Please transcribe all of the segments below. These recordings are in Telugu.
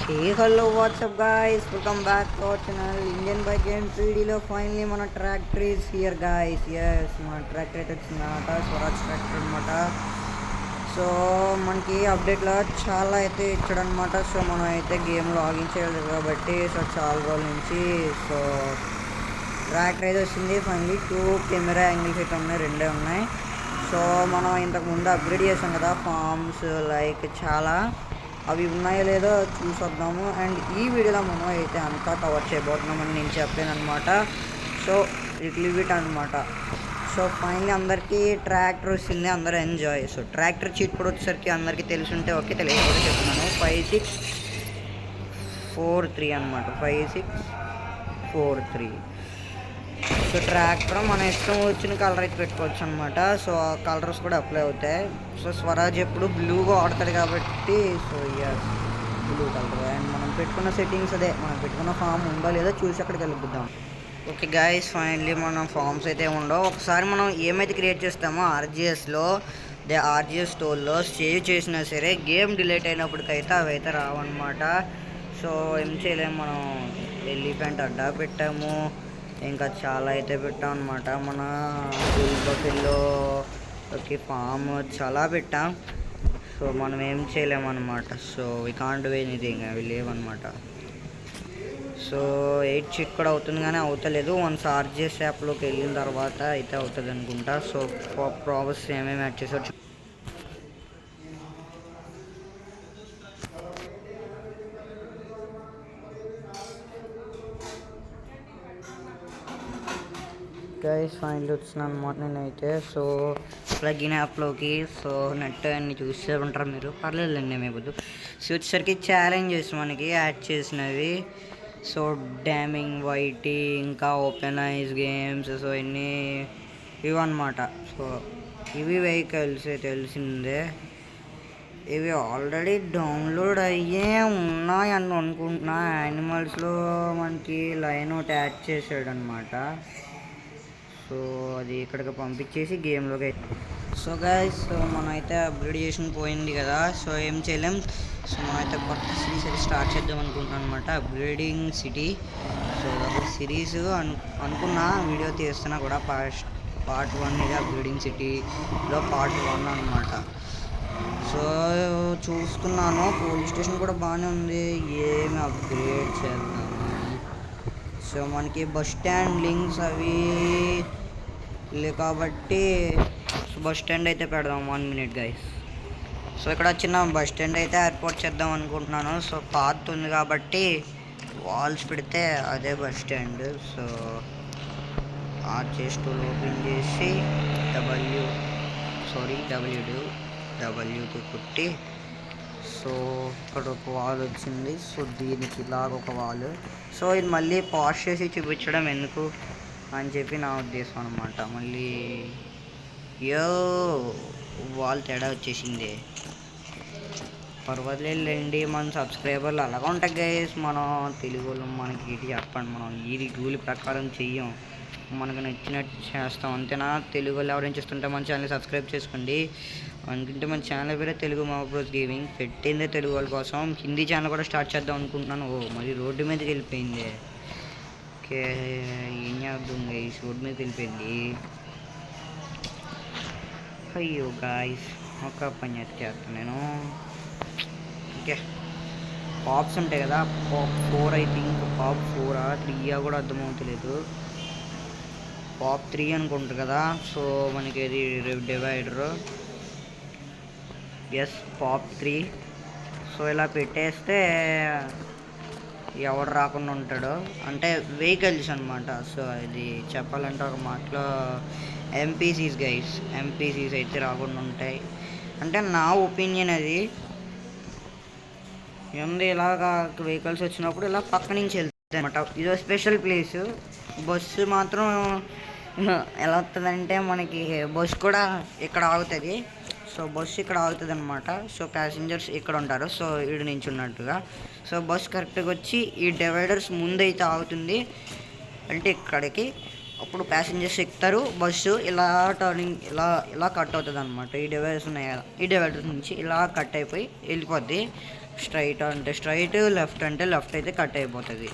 Hey, hello, what's up, guys? Welcome back to our channel Indian Bike Game 3D. Finally, మన tractor is here, guys. Yes, మన tractor అయితే వచ్చిందన్నమాట, స్వరాజ్ ట్రాక్టర్ అనమాట. సో మనకి అప్డేట్లో చాలా అయితే ఇచ్చాడనమాట. సో మనం అయితే గేమ్ లాగిన్ చేయలేదు కాబట్టి సో చాలా రోజుల నుంచి సో ట్రాక్టర్ అయితే వచ్చింది. ఫైనలీ 2 కెమెరా యాంగిల్స్ అయితే ఉన్నాయి, రెండే ఉన్నాయి. సో మనం ఇంతకుముందు అప్గ్రేడ్ చేసాం కదా ఫార్మ్స్ లైక్ చాలా, అవి ఉన్నాయో లేదో చూసొద్దాము. అండ్ ఈ వీడియోలో మనం అయితే అంతా కవర్ చేయబోతున్నామని నేను చెప్పాను అనమాట. సో లిటిల్ బిట్ అనమాట. సో ఫైనలీ అందరికీ ట్రాక్టర్ వచ్చింది, అందరూ ఎంజాయ్. సో ట్రాక్టర్ చీట్ కూడా వచ్చేసరికి అందరికీ తెలిసి ఓకే, తెలియకపోతే చెప్తున్నాను. 5643 అనమాట, 5643. సో ట్రాక్టర్ మన ఇష్టం వచ్చిన కలర్ అయితే పెట్టుకోవచ్చు అనమాట. సో ఆ కలర్స్ కూడా అప్లై అవుతాయి. సో స్వరాజ్ ఎప్పుడు బ్లూగా ఆడతాడు కాబట్టి so yes, blue colour. And మనం పెట్టుకున్న సెట్టింగ్స్ అదే, మనం పెట్టుకున్న ఫామ్ ఉందో లేదో చూసి అక్కడికి వెళ్ళిద్దాం. ఓకే గైస్, ఫైనలీ మనం ఫామ్స్ అయితే ఉండవు. ఒకసారి మనం ఏమైతే క్రియేట్ చేస్తామో ఆర్జిఎస్లో, ఆర్జిఎస్ స్టోర్లో సేవ్ చేసినా సరే గేమ్ డిలీట్ అయినప్పటికైతే అవి అయితే రావన్నమాట. సో ఏం చేయలేము, మనం ఎలిఫెంట్ అడ్డా పెట్టాము, ఇంకా చాలా అయితే పెట్టాం అనమాట. మన బఫెల్లోకి ఫామ్ చాలా పెట్టాం. సో మనం ఏం చేయలేమన్నమాట. So we can't do anything, అవి లేవన్నమాట. సో 8 చిట్ కూడా అవుతుంది కానీ అవుతలేదు. వన్స్ ఆర్జిఎస్ యాప్లోకి వెళ్ళిన తర్వాత అయితే అవుతుంది అనుకుంటా. సో ప్రాసెస్ ఏమేమి యాడ్ చేసారు గైస్. ఫైనల్ వచ్చినాను అనమాట నేనైతే. సో ప్లగిన్ యాప్లోకి సో నెట్ అన్ని చూసే ఉంటారు మీరు, పర్లేదులేండి ఏమైపోద్దు. సో వచ్చేసరికి ఛాలెంజెస్ మనకి యాడ్ చేసినవి. సో డ్యామింగ్ వైటీ, ఇంకా ఓపెన్ ఐస్ గేమ్స్, సో ఇన్ని ఇవన్నమాట. సో ఇవి వెహికల్స్ తెలిసిందే, ఇవి ఆల్రెడీ డౌన్లోడ్ అయ్యే ఉన్నాయి అని అనుకుంటున్నా. యానిమల్స్లో మనకి లైన్ ఒకటి యాడ్ చేసాడు అనమాట. సో అది ఇక్కడికి పంపించేసి గేమ్లోకి. సో గైస్, సో మనం అయితే అప్గ్రేడ్ చేసిన పోయింది కదా, సో ఏం చేయలేం. సో మనం అయితే కొత్త సిరీస్ అయితే స్టార్ట్ చేద్దాం అనుకుంటున్నాం అనమాట, అప్గ్రేడింగ్ సిటీ. సో ఒక సిరీస్ అనుకున్నా, వీడియో తీస్తున్నా కూడా. పార్ట్ 1 ఇది అప్గ్రేడింగ్ సిటీలో పార్ట్ 1 అనమాట. సో చూస్తున్నాను, పోలీస్ స్టేషన్ కూడా బాగానే ఉంది, ఏమి అప్గ్రేడ్ చేద్దాం. సో మనకి బస్ స్టాండ్ లింక్స్ అవి లేవు కాబట్టి బస్ స్టాండ్ అయితే పెడదాం. 1 minute గైస్. సో ఇక్కడ చిన్న బస్ స్టాండ్ అయితే ఏర్పాటు చేద్దాం అనుకుంటున్నాను. సో పాత్ ఉంది కాబట్టి వాల్స్ పెడితే అదే bus stand. So RJ store open చేసి డబ్ల్యూతో కుట్టి, సో ఇక్కడ ఒక వాల్ వచ్చింది. సో దీనికి ఇలాగ ఒక వాల్. సో ఇది మళ్ళీ పాష్ చేసి చూపించడం ఎందుకు అని చెప్పి నా ఉద్దేశం అనమాట. మళ్ళీ వాల్ తేడా వచ్చేసింది, పర్వాలేదులేండి. మన సబ్స్క్రైబర్లు అలాగా ఉంటాయి గైస్. మనం తెలుగు వాళ్ళు, మనకి ఇది చెప్పండి, మనం ఈ రూల్ ప్రకారం చెయ్యం, మనకు నచ్చినట్టు చేస్తాం అంతేనా. తెలుగు వాళ్ళు ఎవరైనా చేస్తుంటే మన ఛానల్ సబ్స్క్రైబ్ చేసుకోండి. అనుకుంటే మన ఛానల్ పేరే తెలుగు మాబ్రోస్ గేమింగ్, పెట్టిందే తెలుగు వాళ్ళ కోసం. హిందీ ఛానల్ కూడా స్టార్ట్ చేద్దాం అనుకుంటున్నాను. మరి రోడ్డు మీదకి వెళ్ళిపోయింది. ఓకే, ఏం చేద్దాం గైస్, రోడ్డు మీదకి వెళ్ళిపోయింది. అయ్యో గాయస్, ఒక పని చేస్తాను నేను. ఓకే, పాప్స్ ఉంటాయి కదా, పాప్ 4 ఐ థింక్, పాప్ 4 3 కూడా అర్థమవుతలేదు. పాప్ 3 అనుకుంటారు కదా. సో మనకి ఇది డివైడర్, ఎస్ పాప్ 3. సో ఇలా పెట్టేస్తే ఎవడు రాకుండా ఉంటాడు, అంటే వెహికల్స్ అనమాట. సో ఇది చెప్పాలంటే ఒక మాటలో ఎంపీసీస్ గైస్, ఎంపీసీస్ అయితే రాకుండా ఉంటాయి అంటే నా ఒపీనియన్. అది ఏంది, ఇలాగా వెహికల్స్ వచ్చినప్పుడు ఇలా పక్క నుంచి వెళ్తాయి అనమాట. ఇదో స్పెషల్ ప్లేస్. బస్సు మాత్రం ఎలా వస్తుందంటే మనకి బస్సు కూడా ఇక్కడ ఆగుతుంది. సో బస్సు ఇక్కడ ఆగుతుంది అనమాట. సో ప్యాసింజర్స్ ఇక్కడ ఉంటారు, సో ఈడు నుంచి ఉన్నట్టుగా. సో బస్సు కరెక్ట్గా వచ్చి ఈ డివైడర్స్ ముందైతే ఆగుతుంది, అంటే ఇక్కడికి. అప్పుడు ప్యాసింజర్స్ ఎక్కుతారు, బస్సు ఇలా టర్నింగ్ ఇలా ఇలా కట్ అవుతుంది అనమాట. ఈ డివైడర్స్ ఉన్నాయి కదా, ఈ డివైడర్స్ నుంచి ఇలా కట్ అయిపోయి వెళ్ళిపోద్ది. స్ట్రైట్ అంటే స్ట్రైట్, లెఫ్ట్ అంటే లెఫ్ట్ అయితే కట్ అయిపోతుంది.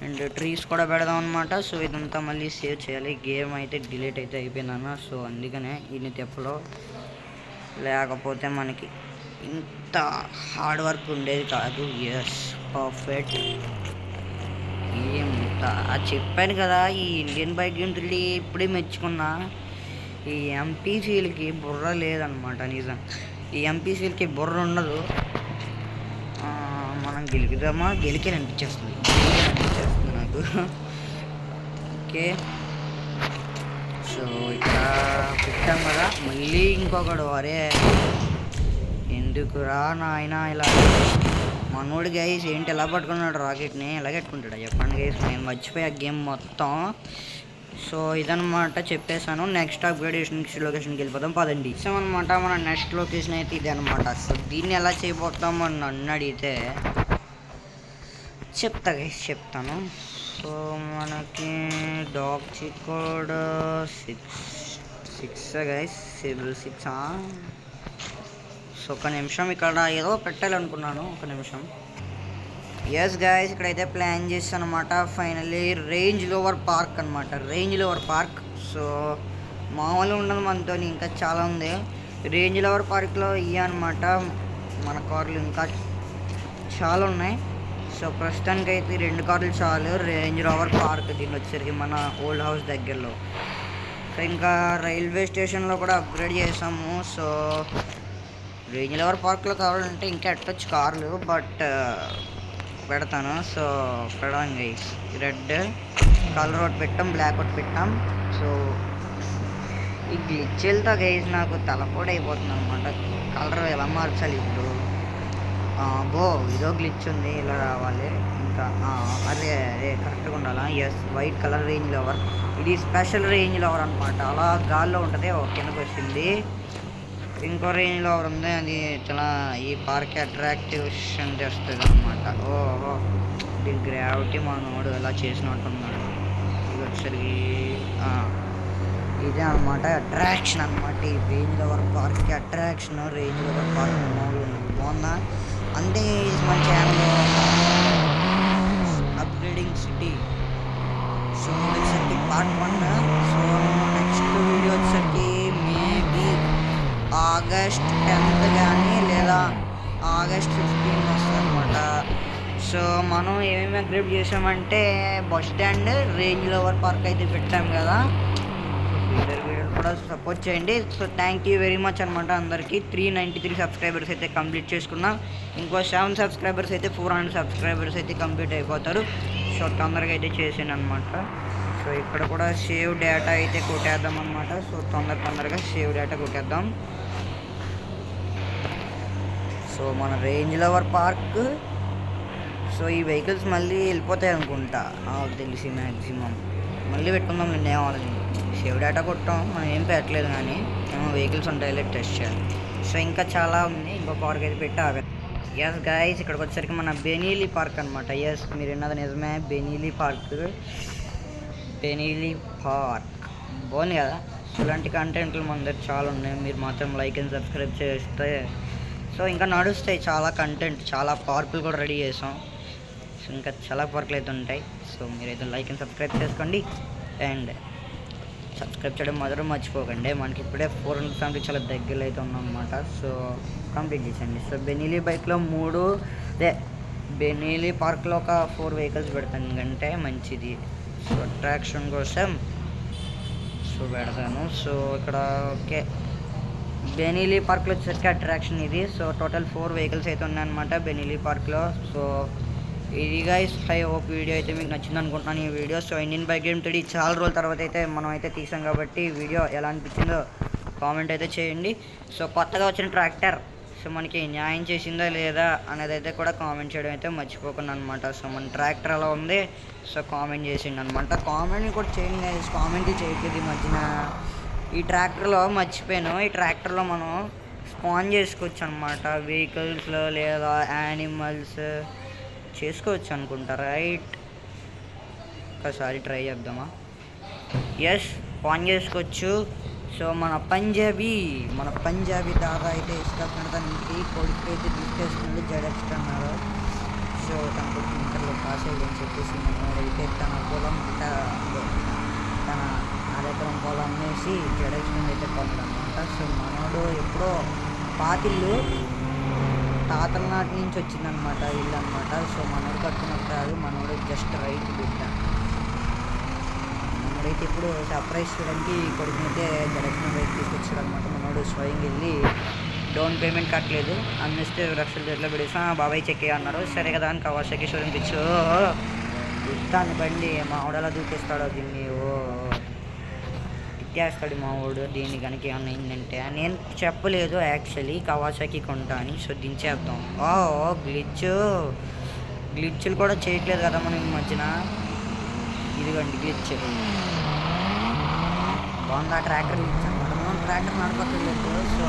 అండ్ ట్రీస్ కూడా పెడదాం అనమాట. సో ఇదంతా మళ్ళీ సేవ్ చేయాలి. గేమ్ అయితే డిలీట్ అయితే అయిపోయిందన్న. సో అందుకనే ఇన్ని తెప్పలో, లేకపోతే మనకి ఇంత హార్డ్ వర్క్ ఉండేది కాదు. Yes, perfect. ఇంత చెప్పాను కదా, ఈ ఇండియన్ బైక్ గేమ్ 3D ఇప్పుడే మెచ్చుకున్నా. ఈ ఎంపీసీలకి బుర్ర లేదనమాట. నిజం, ఈ ఎంపీసీలకి బుర్ర ఉండదు. మనం గెలికిదామా, అనిపించేస్తుంది నాకు. ఓకే, సో ఇక్కడ పెట్టాం కదా, మళ్ళీ ఇంకొకడు. అరే ఎందుకురా నాయన ఇలా మనోడు గైస్ ఏంటి ఎలా పట్టుకున్నాడు రాకెట్ని? ఎలా కట్టుకుంటాడు చెప్పండి గైస్, నేను మర్చిపోయా గేమ్ మొత్తం. సో ఇదనమాట చెప్పేశాను. నెక్స్ట్ అప్గ్రేడేషన్ లొకేషన్కి వెళ్ళిపోతాం పదండి. సో అనమాట మన నెక్స్ట్ లొకేషన్ అయితే ఇది అనమాట. సో దీన్ని ఎలా చేయబోతాం అని నన్ను అడిగితే చెప్తా గైస్, చెప్తాను. సో మనకి డాగ్ చికోడ్ 6 గైస్, 6. సో ఒక నిమిషం, ఇక్కడ ఏదో పెట్టాలనుకున్నాను, ఒక నిమిషం. ఎస్ గైస్, ఇక్కడైతే ప్లాన్ చేస్తాను అనమాట. ఫైనల్లీ రేంజ్ రోవర్ పార్క్ అనమాట, రేంజ్ రోవర్ పార్క్. సో మామూలుగా ఉండదు మనతో, ఇంకా చాలా ఉంది. రేంజ్ రోవర్ పార్క్లో ఇవి అనమాట మన కార్లు, ఇంకా చాలా ఉన్నాయి. సో ప్రస్తుతానికి అయితే 2 కార్లు చాలు. రేంజ్ రోవర్ పార్క్ దీన్ని వచ్చేసరికి మన ఓల్డ్ హౌస్ దగ్గరలో. సో ఇంకా రైల్వే స్టేషన్లో కూడా అప్గ్రేడ్ చేసాము. సో రేంజ్ రోవర్ పార్క్లో కావాలంటే ఇంకా ఎట్టొచ్చు కార్లు, బట్ పెడతాను. సో పెడదాం గైస్. రెడ్ కలర్ ఒకటి పెట్టాం, బ్లాక్ ఒకటి పెట్టాం. సో ఈ గ్లిచ్లతో గైస్ నాకు తలపోటు అయిపోతుంది అనమాట. కలర్ ఎలా మార్చాలి ఇప్పుడు? బో ఇదో గ్లిచ్ ఉంది, ఇలా రావాలి. ఇంకా అదే కరెక్ట్గా ఉండాలా? Yes, white colour Range Rover. ఇది స్పెషల్ రేంజ్ రోవర్ అనమాట, అలా గాల్లో ఉంటుంది. కిందకు వచ్చింది. ఇంకో రేంజ్ రోవర్ ఉంది, అది చాలా ఈ పార్క్ అట్రాక్టివేషన్ చేస్తుంది అనమాట. ఓహో, ఇది గ్రావిటీ మనోడు ఎలా చేసినట్టున్నాడు. ఇది వచ్చేసరికి ఇదే అనమాట అట్రాక్షన్ అనమాట. ఈ రేంజ్ రోవర్ పార్క్కి అట్రాక్షన్ రేంజ్ రోవర్ పార్క్ బాగుందా అంటే మన ఛానల్లో అప్గ్రేడింగ్ సిటీ. సో వచ్చేసరికి పార్ట్ 1. సో నెక్స్ట్ వీడియో వచ్చేసరికి మేబీ ఆగస్ట్ 10th కానీ లేదా ఆగస్ట్ 15 వస్తుంది అనమాట. సో మనం ఏమేమి అప్గ్రేడ్ చేసామంటే bus stand, range rover park అయితే పెట్టాం కదా. వీడియోలు కూడా సపోర్ట్ చేయండి. So thank you very much అనమాట అందరికీ. 393 సబ్స్క్రైబర్స్ అయితే కంప్లీట్ చేసుకున్నాం. ఇంకో 7 సబ్స్క్రైబర్స్ అయితే 400 సబ్స్క్రైబర్స్ అయితే కంప్లీట్ అయిపోతారు. సో తొందరగా అయితే చేసాను అనమాట. సో ఇక్కడ కూడా సేవ్ డేటా అయితే కొట్టేద్దాం అనమాట. సో తొందరగా సేవ్ డేటా కొట్టేద్దాం. సో మన రేంజ్ రోవర్ పార్క్. సో ఈ వెహికల్స్ మళ్ళీ వెళ్ళిపోతాయి అనుకుంటా నాకు తెలిసి. మ్యాక్సిమం మళ్ళీ పెట్టుకుందాం. నిన్న ఏమవుతుంది, సేవ్ డేటా కొట్టాం, మనం ఏం పెట్టలేదు కానీ ఏమో వెహికల్స్ ఉంటాయి, టెస్ట్ చేయాలి. సో ఇంకా చాలా ఉంది, ఇంకో పార్క్ అయితే పెట్టి ఆగాలి. ఎస్ గైస్, ఇక్కడికి వచ్చేసరికి మన బెనీలీ పార్క్ అనమాట. ఎస్, మీరు విన్నది నిజమే, బెనీలీ పార్క్. బెనీలీ పార్క్ బాగుంది కదా. ఇలాంటి కంటెంట్లు మన దగ్గర చాలా ఉన్నాయి, మీరు మాత్రం లైక్ అండ్ సబ్స్క్రైబ్ చేస్తే సో ఇంకా నడుస్తాయి. చాలా కంటెంట్, చాలా పార్కులు కూడా రెడీ చేసాం. సో ఇంకా చాలా పార్కులు అయితే ఉంటాయి. సో మీరైతే లైక్ అండ్ సబ్స్క్రైబ్ చేసుకోండి. అండ్ సబ్స్క్రైబ్ చేయడం మాత్రం మర్చిపోకండి. మనకి ఇప్పుడే 400 ఫ్యామిలీ చాలా దగ్గరలో అయితే ఉన్నాం అనమాట. సో కంప్లీట్ చేసేయండి. సో బెనీలీ బైక్లో 3, అదే బెనీలీ పార్క్లో ఒక 4 వెహికల్స్ పెడతాను, ఎందుకంటే మంచిది. సో అట్రాక్షన్ కోసం సో పెడతాను. సో ఇక్కడ ఓకే, బెనీలీ పార్క్లో వచ్చేసరికి అట్రాక్షన్ ఇది. సో టోటల్ 4 వెహికల్స్ అయితే ఉన్నాయన్నమాట బెనీలీ పార్క్లో. సో ఇది గైస్, ఐ హోప్ వీడియో అయితే మీకు నచ్చింది అనుకుంటున్నాను. ఈ video so Indian bike game 3D చాలా రోజుల తర్వాత అయితే మనం అయితే తీసాం కాబట్టి వీడియో ఎలా అనిపించిందో కామెంట్ అయితే చేయండి. సో కొత్తగా వచ్చిన ట్రాక్టర్ సో మనకి న్యాయం చేసిందా లేదా అనేది అయితే కూడా కామెంట్ చేయడం అయితే మర్చిపోకుండా అనమాట. సో మన ట్రాక్టర్ ఎలా ఉంది సో కామెంట్ చేసిండు అనమాట. కామెంట్ కూడా చేయండి, కామెంట్ చేయట్లేదు ఈ మధ్యన. ఈ ట్రాక్టర్లో మర్చిపోయాను, ఈ ట్రాక్టర్లో మనం స్పాన్ చేసుకోవచ్చు అనమాట, వెహికల్స్లో లేదా యానిమల్స్ చేసుకోవచ్చు అనుకుంటా, రైట్? ఒక్కసారి ట్రై చేద్దామా? ఎస్, ఆన్ చేసుకోవచ్చు. సో మన పంజాబీ దాదా అయితే ఇష్టపడిన తన ఇంటికి కొడుకు అయితే తీసుకేస్తుంది జడెక్స్ట్ అన్నారు. సో తన కొడుకు ఇంటర్లో పాస్ అయ్యిందని చెప్పేసి మనోడైతే తన పొలం తన అరెకరం పొలం అమ్మేసి జడెక్షన్ అయితే కొన్నాడనమాట. సో మనోడు ఎప్పుడో పాతిల్లు తాతల నాటి నుంచి వచ్చిందనమాట ఇల్లు అనమాట. సో మనోడు కట్టుకున్నట్టు కాదు, మనోడు జస్ట్ రైతు బిడ్డ. మనోడైతే ఇప్పుడు సర్ప్రైజ్ చేయడానికి కొడుకునైతే జడెక్షన్ బయట తీసుకొచ్చాడు అనమాట. మనోడు స్వయంగా వెళ్ళి డౌన్ పేమెంట్ కట్టలేదు, అన్నిస్తే 2,00,000 చేతిలో పెడేసి బాబాయ్ చెక్ అన్నాడు. సరే కదా అని కవాసాకి షోరూమ్కి ఇచ్చు ఇస్తాను బండి. మా ఆవిడలా దూకేస్తాడో దీన్ని, ఇచ్చేస్తాడు మా వాడు దీన్ని కనుక ఏమన్నా అయిందంటే. నేను చెప్పలేదు యాక్చువల్లీ కవాసాకి కొంటా అని. సో దించేద్దాం. గ్లిచ్లు కూడా చేయట్లేదు కదా మనం ఈ మధ్యన. ఇదిగోండి గ్లిచ్ బాగుంది. ఆ ట్రాక్టర్ గ్లిచ్ అనమాట. మనం ట్రాక్టర్ నడపక్కర్లేదు. సో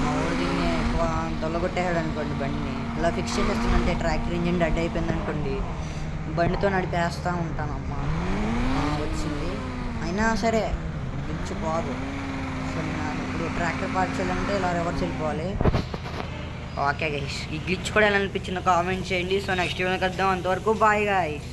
మా వాడు దీన్ని ఎక్కువ దొల్లగొట్టేసాడు అనుకోండి బండిని. ఇలా ఫిక్స్ చేసేస్తుందంటే ట్రాక్టర్ ఇంజిన్ డెడ్ అయిపోయింది అనుకోండి, బండితో నడిపేస్తూ ఉంటానమ్మా. వచ్చింది అయినా సరే గ్లిచ్ పోదు. సో నేను ఇప్పుడు ట్రాక్టర్ పార్క్ చేయాలంటే ఇలా రివర్స్ వెళ్ళిపోవాలి. ఓకే గైస్, ఈ గ్లిచ్ కూడా ఎలా అనిపించిందో కామెంట్ చేయండి. సో నెక్స్ట్ వీడియోకి వద్దాం. అంతవరకు బాయ్ గైస్.